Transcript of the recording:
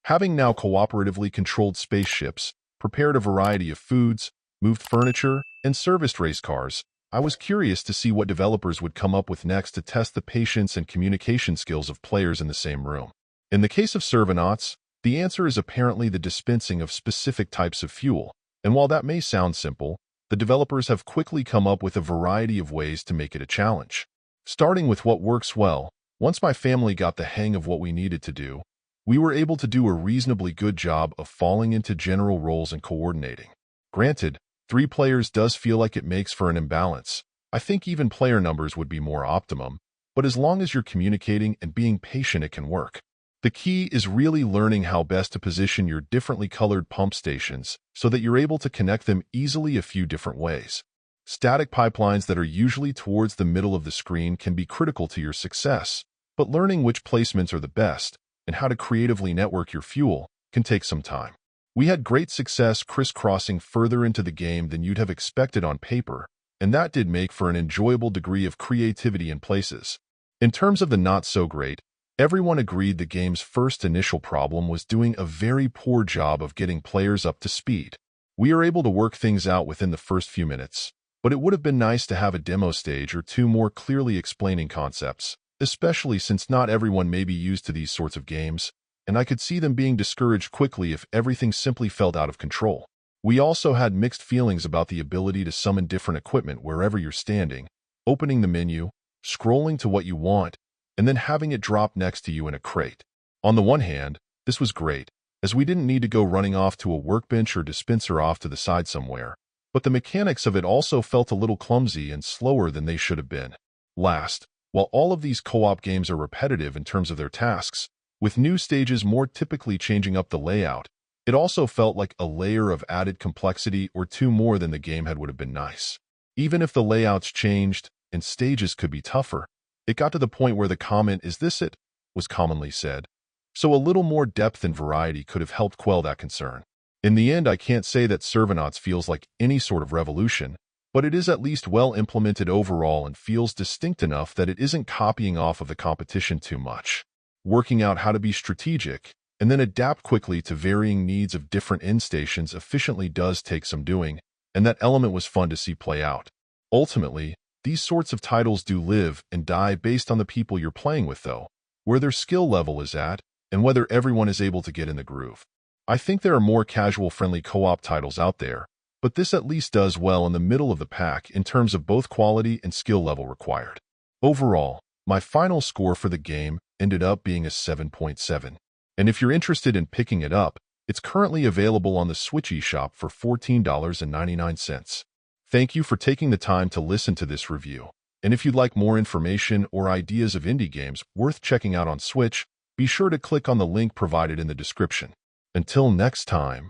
Having now cooperatively controlled spaceships, prepared a variety of foods, moved furniture, and serviced race cars, I was curious to see what developers would come up with next to test the patience and communication skills of players in the same room. In the case of Servonauts, the answer is apparently the dispensing of specific types of fuel, and while that may sound simple, the developers have quickly come up with a variety of ways to make it a challenge. Starting with what works well, once my family got the hang of what we needed to do, we were able to do a reasonably good job of falling into general roles and coordinating. Granted, 3 players does feel like it makes for an imbalance. I think even player numbers would be more optimum, but as long as you're communicating and being patient, it can work. The key is really learning how best to position your differently colored pump stations so that you're able to connect them easily a few different ways. Static pipelines that are usually towards the middle of the screen can be critical to your success, but learning which placements are the best and how to creatively network your fuel can take some time. We had great success crisscrossing further into the game than you'd have expected on paper, and that did make for an enjoyable degree of creativity in places. In terms of the not-so-great, everyone agreed the game's first initial problem was doing a very poor job of getting players up to speed. We are able to work things out within the first few minutes, but it would have been nice to have a demo stage or 2 more clearly explaining concepts, especially since not everyone may be used to these sorts of games, and I could see them being discouraged quickly if everything simply felt out of control. We also had mixed feelings about the ability to summon different equipment wherever you're standing, opening the menu, scrolling to what you want, and then having it drop next to you in a crate. On the one hand, this was great, as we didn't need to go running off to a workbench or dispenser off to the side somewhere, but the mechanics of it also felt a little clumsy and slower than they should have been. Last, while all of these co-op games are repetitive in terms of their tasks, with new stages more typically changing up the layout, it also felt like a layer of added complexity or 2 more than the game had would have been nice. Even if the layouts changed and stages could be tougher, it got to the point where the comment, "Is this it?" was commonly said, so a little more depth and variety could have helped quell that concern. In the end, I can't say that Servonauts feels like any sort of revolution, but it is at least well implemented overall and feels distinct enough that it isn't copying off of the competition too much. Working out how to be strategic and then adapt quickly to varying needs of different end stations efficiently does take some doing, and that element was fun to see play out. Ultimately, these sorts of titles do live and die based on the people you're playing with, though, where their skill level is at, and whether everyone is able to get in the groove. I think there are more casual-friendly co-op titles out there, but this at least does well in the middle of the pack in terms of both quality and skill level required. Overall, my final score for the game ended up being a 7.7, and if you're interested in picking it up, it's currently available on the Switch eShop for $14.99. Thank you for taking the time to listen to this review, and if you'd like more information or ideas of indie games worth checking out on Switch, be sure to click on the link provided in the description. Until next time.